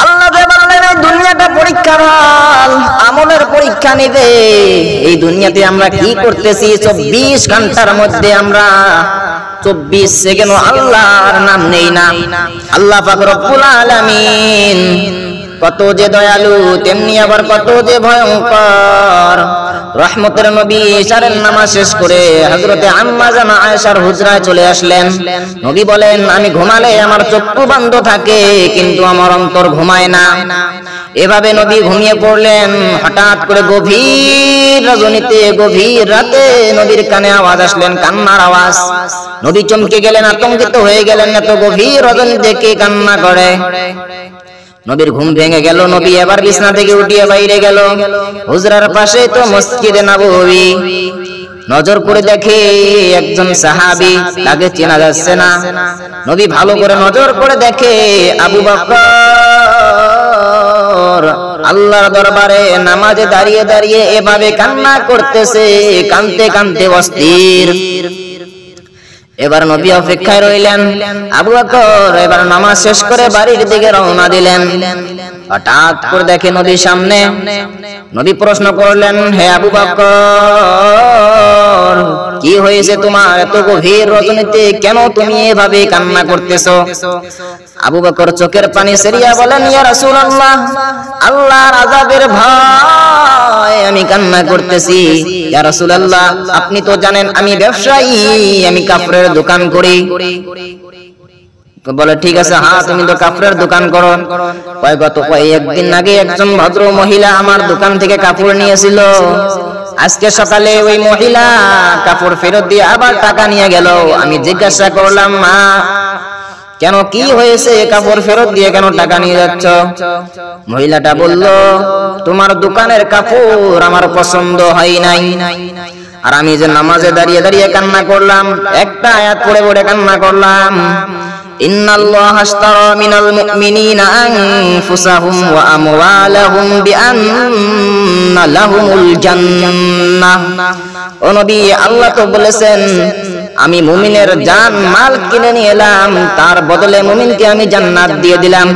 আল্লাহ বললেন এই দুনিয়াটা পরীক্ষার হল, আমলের পরীক্ষা নিবে। এই দুনিয়াতে আমরা কি করতেছি? 24 ঘন্টার মধ্যে আমরা 24 সেকেন্ড আল্লাহর নাম নেই না। আল্লাহ পাক রব্বুল আলামিন কত যে দয়ালু, তেমনি আবার কত যে ভয়ঙ্কর। রহমতের নবী ইশারের নামাজ শেষ করে হযরতে আম্মা জানা আয়েশার হুজরায় চলে আসলেন। নবী বলেন, আমি ঘুমালে আমার চক্ষু বন্ধ থাকে, কিন্তু আমার অন্তর ঘুমায় না। এভাবে নবী ঘুমিয়ে পড়লেন। হঠাৎ করে গভীর রজনীতে, গভীর রাতে নবীর কানে আওয়াজ আসলেন, কান্নার আওয়াজ। নবী চমকে গেলেন, আতঙ্কিত হয়ে গেলেন, এত গভীর রজনীতে কে কান্না করে? নবীর ঘুম ভেঙে গেল। নবী এবার বিছানা থেকে উঠিয়ে বাইরে গেল। হুজরার পাশে তো মসজিদে নববী। নজর করে দেখে একজন সাহাবী, তাকে চেনা যাচ্ছে না। নবী ভালো করে নজর করে দেখে আবু বকর আল্লাহর দরবারে নামাজে দাঁড়িয়ে দাঁড়িয়ে এভাবে কান্না করতেছে, কাঁদতে কাঁদতে অস্থির। এবার নবী অপেক্ষায় রইলেন। আবু বকর এবার নামাজ শেষ করে বাড়ির দিকে রওনা দিলেন। হঠাৎ করে দেখে নবীর সামনে। নবী প্রশ্ন করলেন, হে আবু বকর, কি হয়েছে তোমার? এত গভীর রজনীতে কেন তুমি এভাবে কান্না করতেছো? আবু বকর চোখের পানি সেরিয়া বলেন, ইয়া রাসূলুল্লাহ, আল্লাহর আযাবের ভয় আমি কান্না করতেছি। ইয়া রাসূলুল্লাহ, আপনি তো জানেন আমি ব্যবসায়ী, আমি কাপড়ের দোকান করি। বলে, ঠিক আছে, হ্যাঁ তুমি তো কাপড়ের দোকান করো। গত কয়েকদিন আগে একজন ভদ্র মহিলা আমার দোকান থেকে কাপড় নিয়েছিল। আজকে সকালে ওই মহিলা কাপড় ফেরত দিয়ে আবার টাকা নিয়ে গেল। আমি জিজ্ঞাসা করলাম, মা কেন, কি হয়েছে? কাপড় ফেরত দিয়ে কেন টাকা নিয়ে যাচ্ছ? মহিলাটা বলল, তোমার দোকানের কাপড় আমার পছন্দ হয় নাই। আর আমি যে নামাজে দাঁড়িয়ে দাঁড়িয়ে কান্না করলাম, একটা আয়াত পড়ে পড়ে কান্না করলাম, ইন্নাল্লাহা আশতারা মিনাল মুমিনিনা আনফুসাহুম ওয়া আমওয়ালাহুম বিআন্না লাহুমুল জান্নাহ। ও নবী, আল্লাহ তো বলেছেন আমি মুমিনের জান মাল কিনে নিয়ে এলাম, তার বদলে মুমিনকে আমি জান্নাত দিয়ে দিলাম।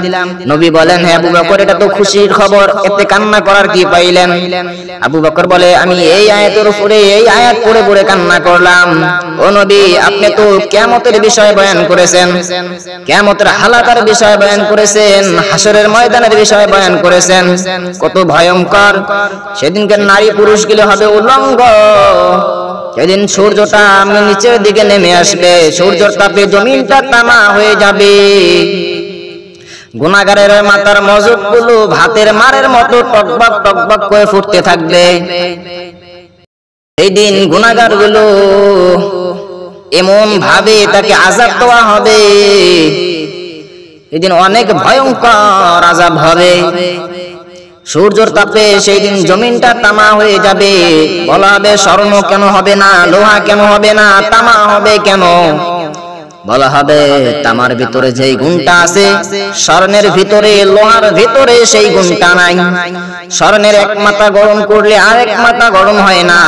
নবী বলেন, হে আবু বকর, এটা তো খুশির খবর, এতে কান্না করার কি পাইলেন? আবু বকর বলে, আমি এই আয়াতের উপরে এই আয়াত পড়ে পড়ে কান্না করলাম। ও নবী, আপনি তো কিয়ামতের বিষয় বয়ান করেছেন, কিয়ামতের হালাতের বিষয় বয়ান করেছেন, হাসরের ময়দানের বিষয় বয়ান করেছেন, কত ভয়ঙ্কর। সেদিনকার নারী পুরুষ গুলো হবে উলঙ্গ। সেদিন সূর্যটা নিচের দিকে নেমে আসবে, সূর্যের তাপে জমিনটা তামা হয়ে যাবে। গুনাহগারের মাথার মজবগুলো ভাতের মারের মতো টকবক টকবক করে ফুটতে থাকবে। এই দিন গুনাহগারগুলো এমন ভাবে তাকে আযাব দেওয়া হবে, এদিন অনেক ভয়ঙ্কর আযাব হবে। সূর্যের তাপে সেই দিন জমিনটা তামা হয়ে যাবে। বলা হবে, স্বর্ণ কেন হবে না, লোহা কেন হবে না, তামা হবে কেন? বলা হবে, তামার ভিতরে যেই গুণটা আছে স্বর্ণের ভিতরে, লোহার ভিতরে সেই গুণটা নাই। স্বর্ণের এক মাথা গরম করলে আর এক মাথা গরম হয় না,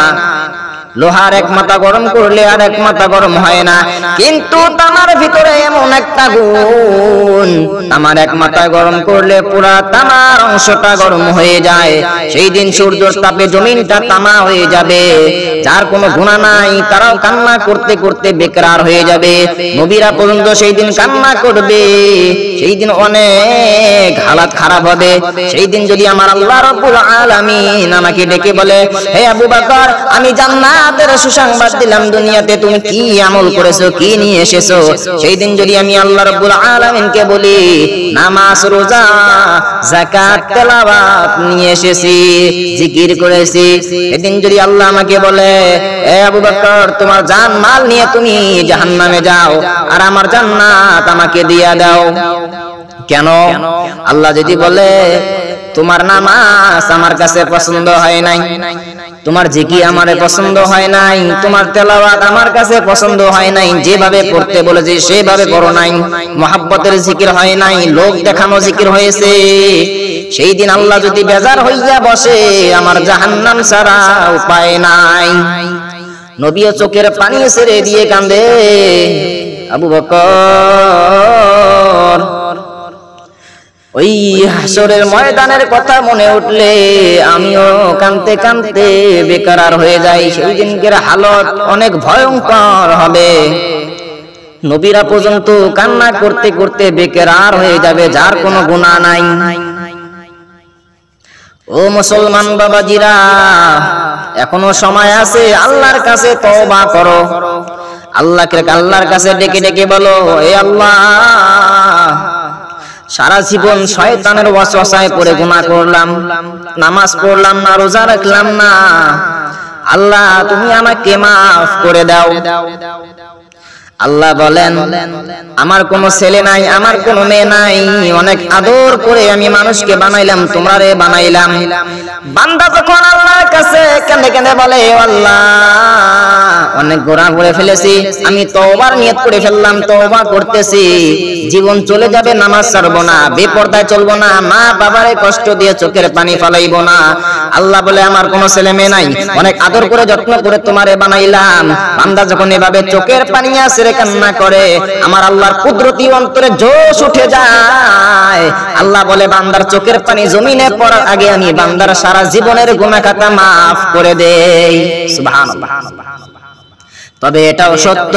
লোহার এক মাথা গরম করলে আর এক মাথা গরম হয় না। কিন্তু তামার ভিতরে এমন একটা গুণ, তামার এক মাথা গরম করলে পুরা তামার অংশটা গরম হয়ে যায়। সেই দিন সূর্যের তাপে জমিনটা তামা হয়ে যাবে। যার কোনো গুনাহ নাই তারাও কান্না করতে করতে বেকরার হয়ে যাবে। নবীরা পর্যন্ত সেই দিন কান্না করবে। সেই দিন অনেক হালাত খারাপ হবে। সেই দিন যদি আমার আল্লাহ রাব্বুল আলামিন আমাকে ডেকে বলে, হে আবু বকর, আমি জান্নাতের সুসংবাদ দিলাম, দুনিয়াতে তুমি কি আমল করেছো, কি নিয়ে এসেছো? সেই দিন যদি আমি আল্লাহ রাব্বুল আলামিনকে বলি নামাজ, রোজা, যাকাত, তেলাওয়াত নিয়ে এসেছি, জিকির করেছি, সেদিন যদি আল্লাহ আমাকে বলে, হে আবু বকর, তোমার জান মাল নিয়ে তুমি জাহান্নামে যাও, আর আমার জান্নাত আমাকে দিয়া দাও। কেন? আল্লাহ যদি বলে, তোমার নামাজ আমার কাছে পছন্দ হয় নাই, তোমার জিকির আমারে পছন্দ হয় নাই, তোমার তেলাওয়াত আমার কাছে পছন্দ হয় নাই, যেভাবে পড়তে বলেছি সেভাবে পড়ো নাই, মহব্বতের জিকির হয় নাই, লোক দেখানো জিকির হয়েছে, সেই দিন আল্লাহ যদি বেজার হইয়া বসে, আমার জাহান্নাম ছাড়া উপায় নাই। নবীও চোখের পানি ছেড়ে দিয়ে কান্দে। আবু বকর, ও ওই হাসরের ময়দানের কথা মনে উঠলে আমিও কাঁদতে কাঁদতে বেকরার হয়ে যাই। সেই দিনকের হালত অনেক ভয়ঙ্কর হবে। নবীরা পর্যন্ত কান্না করতে করতে বেকরার হয়ে যাবে, যার কোনো গুনাহ নাই। ও মুসলমান বাবাজিরা, এখনো সময় আছে, আল্লাহর কাছে তওবা করো। আল্লাহর কাছে ডেকে ডেকে বলো, হে আল্লাহ, সারা জীবন শয়তানের ওয়াসওয়াসায় পড়ে গুনাহ করলাম, নামাজ পড়লাম না, রোজা রাখলাম না। আল্লাহ তুমি আমাকে মাফ করে দাও। আল্লাহ বলেন, আমার কোনো ছেলে নাই, আমার কোনো মেয়ে নাই, অনেক আদর করে আমি মানুষকে বানাইলাম, তোমরারে বানাইলাম। বান্দা যখন আল্লাহর কাছে কেঁদে কেঁদে বলে, আল্লাহ অনেক গোনা করে ফেলেছি, আমি তওবার নিয়ত করে ফেললাম, তওবা করতেছি, জীবন চলে যাবে, নামাজ ছাড়বো না, বেপরদায় চলবো না, মা বাবারে কষ্ট দিয়ে চোখের পানি ফেলাইবো না। আল্লাহ বলে, আমার কোনো ছেলে মেয়ে নাই, অনেক আদর করে যত্ন করে তোমারে বানাইলাম। বান্দা যখন এভাবে চোখের পানি আসে কান্না করে, আমার আল্লাহর কুদরতি অন্তরে জোশ উঠে যায়। আল্লাহ বলে, বান্দার চোখের পানি জমিনে পড়ার আগে আমি বান্দার সারা জীবনের গুনাহ খাতা মাফ করে দেই। সুবহানাল্লাহ। তবে এটাও সত্য,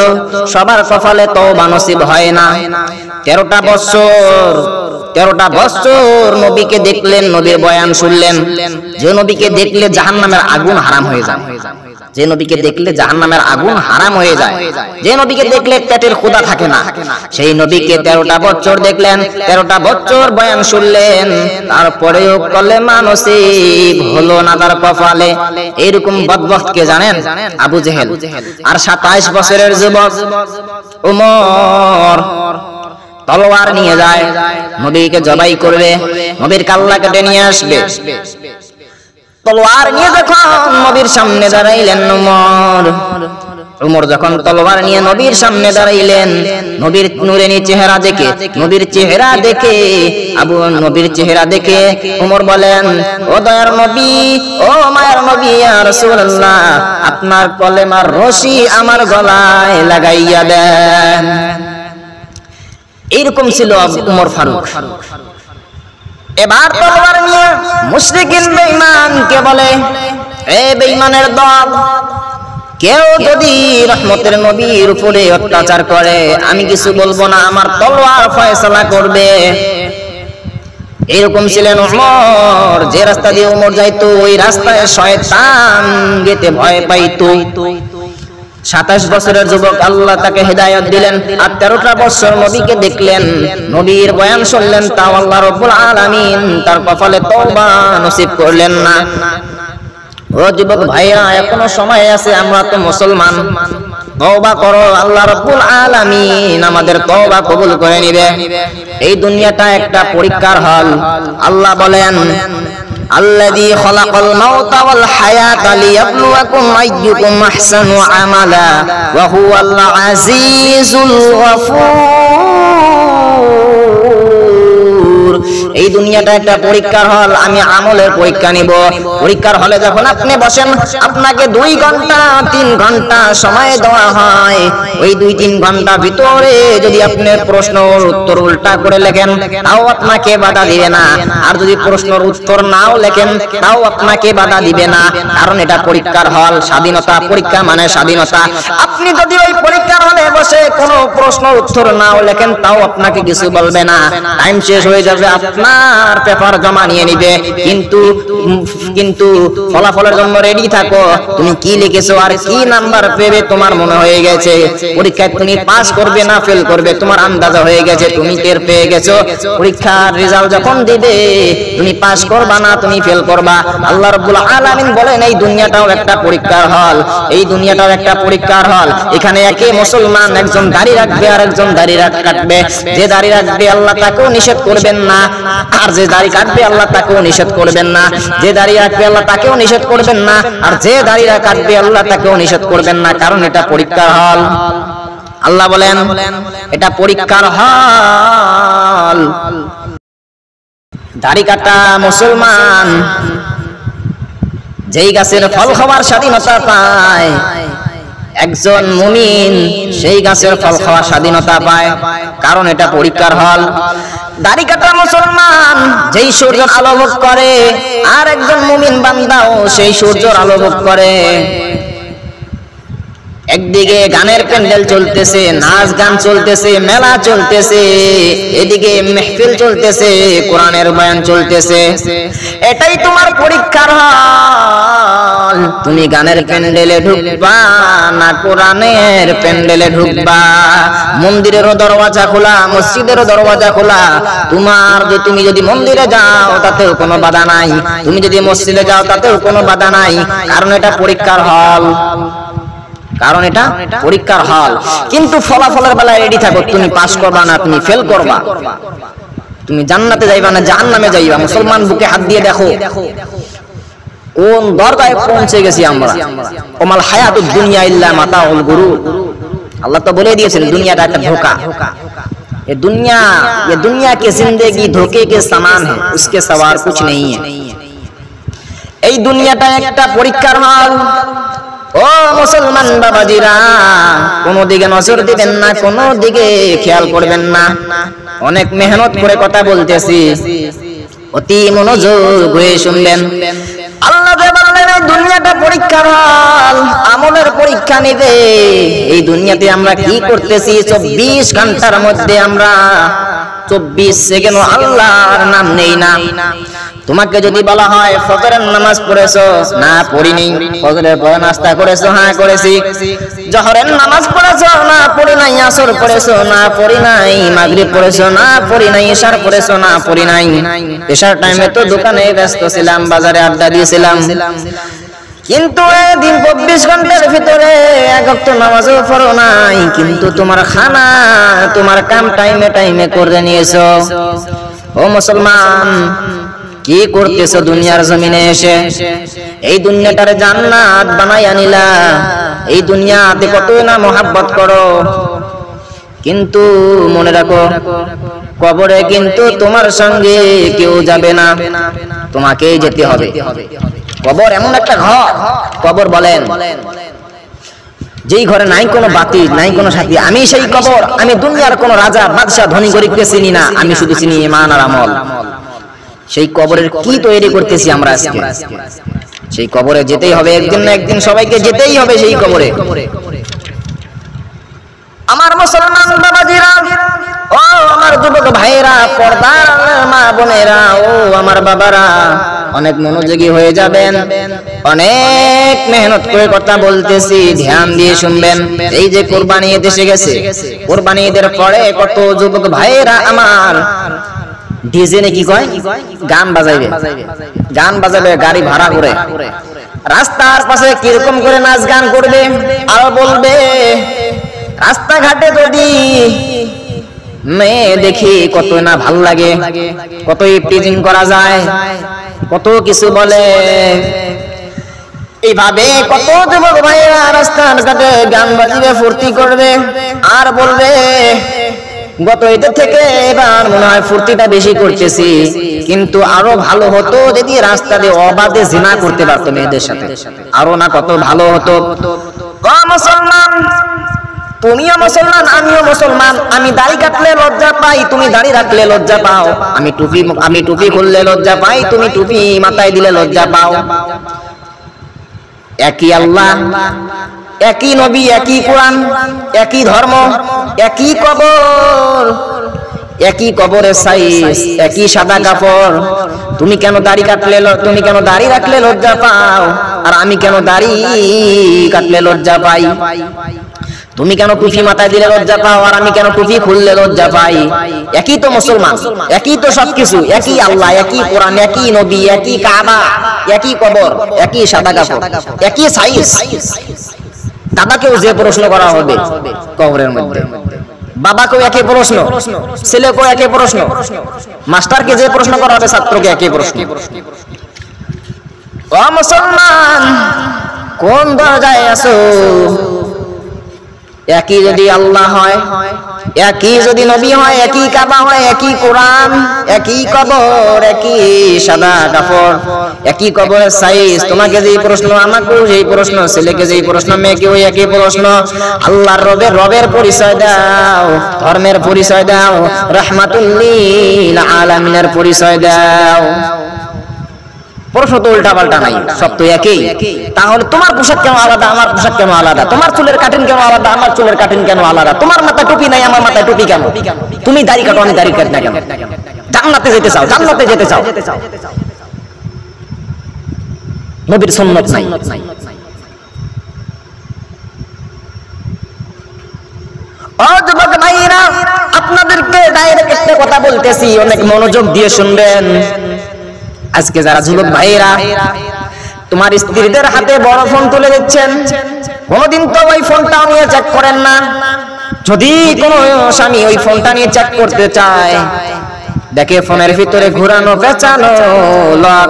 সবার কপালে তওবা নসিব হয় না। 13টা বছর নবীকে দেখলেন, নবীর বয়ান শুনলেন। যে নবীকে দেখলে জাহান্নামের আগুন হারাম হয়ে যায়, যে নবীকে দেখলে জাহান্নামের আগুন হারাম হয়ে যায়, যে নবীকে দেখলে পেটের ক্ষুধা থাকে না, সেই নবীকে 13টা বছর দেখলেন, 13টা বছর বয়ান শুনলেন, তারপরেও কলেমা নসিব হলো না তার কপালে। এরকম বদবখত কে জানেন? আবু জেহেল। আর 27 বছরের যুবক উমর তলোয়ার নিয়ে যায়, নবীকে জবাই করবে, নবীর কাল্লা কেটে নিয়ে আসবে। তলোয়ার নিয়ে যখন নবীর সামনে দাঁড়াইলেন উমর যখন তলোয়ার নিয়ে নবীর সামনে দাঁড়াইলেন, নবীর নূরানী চেহারা দেখে, নবীর চেহারা দেখে উমর বলেন, ও দয়ার নবী, ও মায়ের নবী, ইয়া রাসূলুল্লাহ, আপনার কলেমার রশি আমার গলায় লাগাইয়া দেন। এইরকম ছিল উমর ফারুক। এবার তলোয়ার নিয়ে মুশরিকিন বেঈমানকে বলে, এ বেঈমানের দল, কেউ যদি রহমতের নবীর উপরে অত্যাচার করে আমি কিছু বলবো না, আমার তলোয়ার ফয়সালা করবে। এরকম ছিলেন উমর। যে রাস্তা দিয়ে উমর যাইতো ওই রাস্তায় শয়তান যেতে ভয় পাইতো। 27 বছরের যুবক, আল্লাহ তাকে হেদায়েত দিলেন, আর 13টা বছর নবীকে দেখলেন, নবীর বয়ান শুনলেন, তাও আল্লাহ রাব্বুল আলামিন তার কপালে তওবা নসিব করলেন না। ও যুবক ভাইরা, এখনো সময় আছে, আমরা তো মুসলমান, তওবা করো, আল্লাহ রাব্বুল আলামিন আমাদের তওবা কবুল করে নিবে। এই দুনিয়াটা একটা পরীক্ষার হল। আল্লাহ বলেন, الذي خلق الموت والحياة ليبلوكم أيكم أحسن عملا وهو العزيز الغفور। এই দুনিয়াটা একটা পরীক্ষার হল, আমি আমলের পরীক্ষা নিব। পরীক্ষার হলে যখন আপনি বসেন, আপনাকে 2 ঘন্টা 3 ঘন্টা সময় দেওয়া হয়। ওই 2-3 ঘন্টা ভিতরে যদি আপনি প্রশ্নের উত্তর উল্টা করে লেখেন তাও আপনাকে বাধা দিবে না, আর যদি প্রশ্নের উত্তর নাও লেখেন তাও আপনাকে বাধা দিবে না, কারণ এটা পরীক্ষার হল, স্বাধীনতা। পরীক্ষা মানে স্বাধীনতা। আপনি যদি ওই পরীক্ষার হলে বসে কোনো প্রশ্নের উত্তর নাও লেখেন তাও আপনাকে কিছু বলবে না, টাইম শেষ হয়ে যাবে, আপনার পেপার জমা নিয়ে নিবে। কিন্তু ফলাফলের জন্য রেডি থাকো, তুমি কি লিখেছো আর কি নাম্বার পেবে তোমার মনে হয়ে গেছে। পরীক্ষায় তুমি পাস করবে না ফেল করবে তোমার আন্দাজা হয়ে গেছে, তুমি টের পেয়ে গেছো। পরীক্ষার রেজাল্ট যখন দিবে তুমি পাস করবা না তুমি ফেল করবা। আল্লাহ রাব্বুল আলামিন বলেন, এই দুনিয়াটাও একটা পরীক্ষার হল, এই দুনিয়াটাও একটা পরীক্ষার হল। এখানে একে মুসলমান, একজন দাড়ি রাখবে আর একজন দাড়ি কাটবে। যে দাড়ি রাখবে আল্লাহ তাকেও নিষেধ করবেন না, আর যে দাড়ি কাটবে আল্লাহ তাকেও নিষেধ করবেন না। যে দাড়ি রাখবে আল্লাহ তাকেও নিষেধ করবেন না, আর যে দাড়ি কাটবে আল্লাহ তাকেও নিষেধ করবেন না, কারণ এটা পরীক্ষার হল। আল্লাহ বলেন এটা পরীক্ষার হল। দাড়ি কাটা মুসলমান যেই গাছের ফল খাওয়ার স্বাধীনতা পায়, একজন মুমিন সেই গাছের ফল খাওয়ার স্বাধীনতা পায়, কারণ এটা পরীক্ষার হল। দাড়ি কাটা মুসলমান যেই সূর্যের আলো ভোগ করে, আর একজন মুমিন বান্দাও সেই সূর্যের আলো ভোগ করে। একদিকে গানের প্যান্ডেল চলতেছে, নাচ গান চলতেছে, মেলা চলতেছে, এদিকে মেহফিল চলতেছে, কোরআনের বয়ান চলতেছে। এটাই তোমার পরীক্ষার হল। তুমি গানের প্যান্ডেলে ঢুকবা না কোরআনের প্যান্ডেলে ঢুকবা? মন্দিরেরও দরওয়াজা খোলা, মসজিদেরও দরওয়াজা খোলা। তুমি যদি মন্দিরে যাও তাতেও কোনো বাধা নাই, তুমি যদি মসজিদে যাও তাতেও কোনো বাধা নাই, কারণ এটা পরীক্ষার হল। কারণ এটা পরীক্ষার হল। কিন্তু ফলাফলের বেলায় রেডি থাকো, তুমি পাস করবা না তুমি ফেল করবা, তুমি জান্নাতে যাইবা না জাহান্নামে যাইবা। মুসলমান বুকে হাত দিয়ে দেখো কোন দরগায় পৌঁছে গেছি আমরা। ওমাল হায়াতুদ দুনিয়া ইল্লা মাতাউল গুরুর। আল্লাহ তো বলে দিয়েছেন দুনিয়াটা একটা ধোঁকা। ये दुनिया की जिंदगी धोखे के समान है, उसके सवार कुछ नहीं है। এই দুনিয়াটা একটা পরীক্ষার হল। ও মুসলমান বাবাজিরা, কোনো দিকে নজর দিবেন না, কোনো দিকে খেয়াল করবেন না। অনেক মেহনত করে কথা বলতেছি, অতি মনোযোগ হয়ে শুনবেন। আল্লাহ বললেন এই দুনিয়াটা পরীক্ষার হল, আমলের পরীক্ষা নেবে। এই দুনিয়াতে আমরা কি করতেছি? 24 ঘন্টার মধ্যে আমরা 24 সেকেন্ড আল্লাহর নাম নেই না। তোমাকে যদি বলা হয় ফজরের নামাজ পড়েছো, না পড়িনি। ফজরের পরে নাস্তা করেছো, হ্যাঁ করেছি। জোহরের নামাজ পড়েছো, না পড়ি নাই। আসর পড়েছো, না পড়ি নাই। মাগরিব পড়েছো, না পড়ি নাই। ইশার পড়েছো, না পড়ি নাই। ইশার টাইমে তো দোকানে ব্যস্ত ছিলাম, বাজারে আড্ডা দিয়েছিলাম। কিন্তু দিন 24 ঘন্টার ভিতরে এক ওয়াক্ত নামাজও পড়ো নাই, কিন্তু তোমার খানা তোমার কাম টাইমে টাইমে করে নিয়েছো। ও মুসলমান, কি করতেছো দুনিয়ার জমিনে এসে? এই দুনিয়াটারে জান্নাত বানাইয়া নিলা, এই দুনিয়াতে কত না মোহাব্বত করো, কিন্তু মনে রাখো কবরে কিন্তু তোমার সঙ্গে কেউ যাবে না, তোমাকেই যেতে হবে। কবর এমন একটা ঘর, কবর বলেন যেই ঘরে নাই কোনো বাতি, নাই কোনো সাথী। আমি সেই কবর। আমি দুনিয়ার কোনো রাজা বাদশা ধনী গরিবকে চিনি না, আমি শুধু চিনি ঈমান আর আমল। সেই কবরের কি তৈরি করতেছি আমরা আজকে? সেই কবরে যেতেই হবে একদিন না একদিন, সবাইকে যেতেই হবে সেই কবরে। আমার মুসলমান বাবাজিরা, ও আমার যুবক ভাইরা, পর্দার মা বোনেরা, ও আমার বাবারা, অনেক মনোযোগী হয়ে যাবেন। অনেক মেহনত করে কথা বলতেছি, ধ্যান দিয়ে শুনবেন। এই যে কুরবানি ঈদ এসে গেছে, কুরবানি ঈদের পরে কত যুবক ভাইরা আমার ডিজে কি কয়, গান বাজাইবে, গান বাজাবে, গাড়ি ভাড়া করে রাস্তার পাশে কিরকম করে নাচ গান করবে। আর বলবে রাস্তাঘাটে যদি মেয়ে দেখি কত না ভাল লাগে, কত টিজিং করা যায়, কত কিছু বলে। এইভাবে কত যুবক ভাইরা রাস্তাঘাটে গান বাজিবে, ফুর্তি করবে, আর বলবে গত ঈদের থেকে এবার মনে হয় ফুর্তিটা বেশি করতেছি, কিন্তু আরো ভালো হতো যদি রাস্তা দিয়ে অবাধে জিনা করতে পারতো মেয়েদের সাথে, আরো না কত ভালো হতো। ও মুসলমান, তুমিও মুসলমান, আমিও মুসলমান। আমি দাড়ি কাটলে লজ্জা পাই, তুমি দাড়ি রাখলে লজ্জা পাও। আমি টুপি খুললে লজ্জা পাই, তুমি টুপি মাথায় দিলে লজ্জা পাও। একই আল্লাহ, একই নবী, একই কোরআন, একই ধর্ম, একই কবর, একই কবরের সাইজ, একই সাদা কাপড়। তুমি কেন দাড়ি কাটলে, তুমি কেন দাড়ি রাখলে লজ্জা পাও, আর আমি কেন দাড়ি কাটলে লজ্জা পাই? তুমি কেন টুপি মাথায় দিলে লজ্জা পাও, আর আমি কেন টুপি খুললে লজ্জা পাই? একই তো মুসলমান, একই তো সবকিছু, একই আল্লাহ, একই কোরআন, একই নবী, একই কাবা, একই কবর, একই সাদা কাপড়, একই সাইজ। দাদাকেও যে প্রশ্ন করা হবে কবরের মধ্যে, বাবাকেও একই প্রশ্ন, ছেলেকেও একই প্রশ্ন, মাস্টারকে যে প্রশ্ন করা হবে ছাত্রকে একই প্রশ্ন। ও মুসলমান, কোন দরজায় আছো? একই যদি আল্লাহ হয়, একই যদি নবী হয়, একই কাবা হয়, একই কোরআন, একই কবর, একই সাদা কাপড়, একই কবরের সাইজ, তোমাকে যেই প্রশ্ন, আমাকেও যেই প্রশ্ন, ছেলেকে যেই প্রশ্ন, মেয়েকেও একই প্রশ্ন। আল্লাহর রবের পরিচয় দাও, ধর্মের পরিচয় দাও, রাহমাতুল লিল আলামিনের পরিচয় দাও। প্রশ্ন তো উল্টা পাল্টা নাই, সব তো একই। তাহলে তোমার পোশাক কেন আলাদা, আমার পোশাক কেন আলাদা? তোমার চুলের কাটিং কেন আলাদা, আমার চুলের কাটিং কেন আলাদা? তোমার মাথায় টুপি নাই, আমার মাথায় টুপি কেন? তুমি দাড়ি কাটো, আমি দাড়ি কাটি না কেন? জান্নাতে যেতে চাও, জান্নাতে যেতে চাও, নবীর সুন্নাত নাই। ও যুবক ভাইরা, আপনাদেরকে ডাইরেক্ট একটা কথা বলতেছি, অনেক মনোযোগ দিয়ে শুনবেন। আজকে যারা যুবক ভাইরা তোমার স্ত্রীদের হাতে বড় ফোন তুলে দিচ্ছেন, কোনদিন তো ওই ফোনটা নিয়ে চেক করেন না। যদি কোনো স্বামী ওই ফোনটা নিয়ে চেক করতে চায়, দেখে ফোনের ভিতরে ঘোরানো পেঁচানো লক,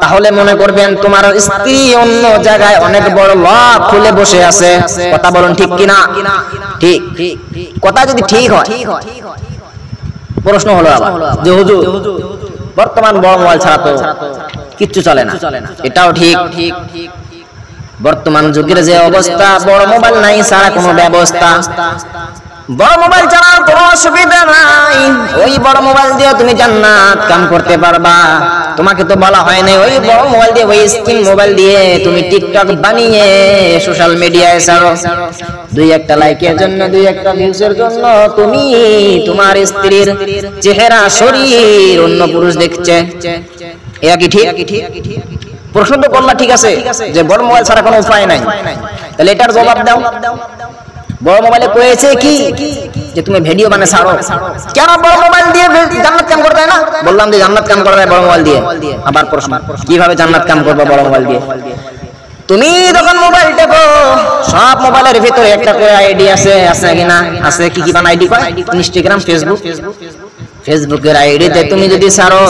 তাহলে মনে করবেন তোমার স্ত্রী অন্য জায়গায় অনেক বড় লক খুলে বসে আছে। কথা বলুন ঠিক কিনা? ঠিক। কথা যদি ঠিক হয়, প্রশ্ন হলো আবার যে হুজুর বর্তমান বড় মোবাইল ছাড়া তো কিচ্ছু চলে না, এটাও ঠিক। বর্তমান যুগের যে অবস্থা, বড় মোবাইল নাই ছাড়া কোনো ব্যবস্থা, বড় মোবাইল ছাড়া কোনো অসুবিধা নাই। ওই বড় মোবাইল দিয়ে তুমি জান্নাত কাম করতে পারবা। তোমাকে তো বলা হয় না ওই বড় মোবাইল দিয়ে, ওই স্ক্রিন মোবাইল দিয়ে তুমি টিকটক বানিয়ে সোশ্যাল মিডিয়ায় ছাড়ো, দুই একটা লাইকের জন্য, দুই একটা ভিউজের জন্য তুমি তোমার স্ত্রীর চেহারা, শরীর অন্য পুরুষ দেখছে। এটা কি ঠিক? প্রশ্ন তো করলা, ঠিক আছে, যে বড় মোবাইল ছাড়া কোনো উপায় নাই, তাহলে এটার জবাব দাও। বড় মোবাইলে কয়েছে কি যে তুমি ভিডিও বানায় ছাড়ো, কেন বড় মোবাইল দিয়ে জান্নাত কাম করতে হয় না? বললাম যে জান্নাত কাম করা যায় বড় মোবাইল দিয়ে। আবার প্রশ্ন, কিভাবে জান্নাত কাম করবে বড় মোবাইল দিয়ে? তুমি যখন মোবাইল দেখো, সব মোবাইলের ভিতরে একটা করে আইডি আছে, আছে কিনা? আছে। কি কি বানাই আইডি কয়? Instagram, Facebook. ফেসবুকের আইডিতে তুমি যদি ছাড়ো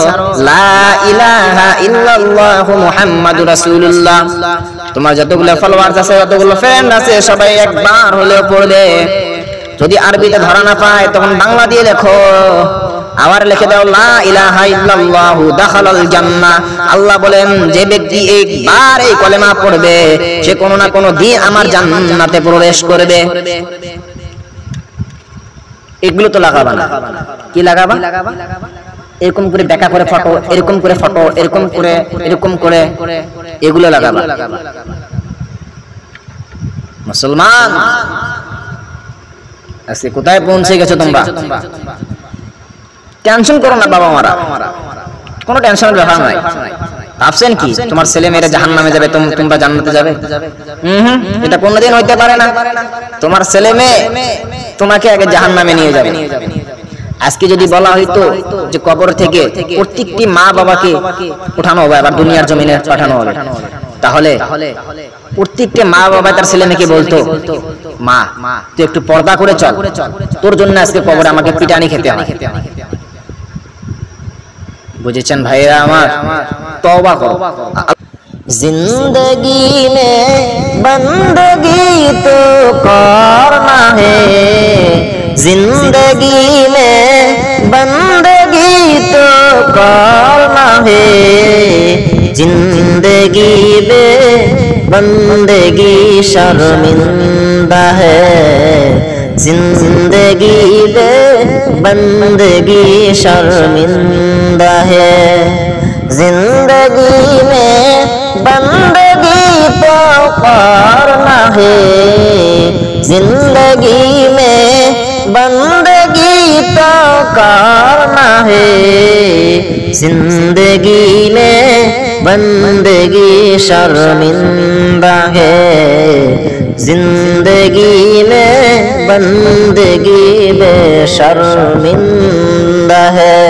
লা ইলাহা ইল্লাল্লাহু মুহাম্মাদুর রাসূলুল্লাহ, তোমার যতগুলো ফলোয়ার্স আছে, যতগুলো ফ্রেন্ড আছে, সবাই একবার হলেও পড়বে। যদি আরবিতে ধরা না পায়, তখন বাংলা দিয়ে লেখো, আবার লিখে দাও লা ইলাহা ইল্লাল্লাহু দাখালাল জান্নাহ। আল্লাহ বলেন, যে ব্যক্তি একবার এই কলেমা পড়বে, সে কোনো না কোনো দিন আমার জান্নাতে প্রবেশ করবে। এগুলো তো লাগাবা না। কি লাগাবা? এরকম করে দেখা করে ফটো, এরকম করে ফটো, এরকম করে, এরকম করে, এগুলো লাগাবা। মুসলমান আজকে কোথায় পৌঁছে গেছো তোমরা? টেনশন করো না বাবা মারা, কোনো টেনশনের ব্যাপার নাই। ভাবছেন কি তোমার ছেলে মেয়েরা জাহান্নামে যাবে, তোমরা জান্নাতে যাবে? এটা কোনোদিন হইতে পারে না। তোমার ছেলে মেয়ে তোমাকে আগে জাহান্নামে নিয়ে যাবে। আজকে যদি বলা হইতো যে কবর থেকে প্রত্যেকটি মা বাবাকে উঠানো হবে, আবার দুনিয়ার জমিনে পাঠানো হবে, তাহলে প্রত্যেকটি মা বাবা তার ছেলে মেয়েকে বলতো, মা তুই একটু পর্দা করে চল, তোর জন্য আজকে কবরে আমাকে পিটানি খেতে হয়। বুঝেছেন ভাইরা আমার? তওবা করো। जिंदगी में बंदगी तो करना है, जिंदगी में बंदगी तो करना है, जिंदगी में बंदगी शर्मिंदा है, जिंदगी में बंदगी शर्मिंदा है, जिंदगी में बंदगी तो करना है, जिंदगी में बंदगी तो करना है, जिंदगी में बंदगी शर्मिंदा है, जिंदगी में बंदगी बेशर्मिंदा है।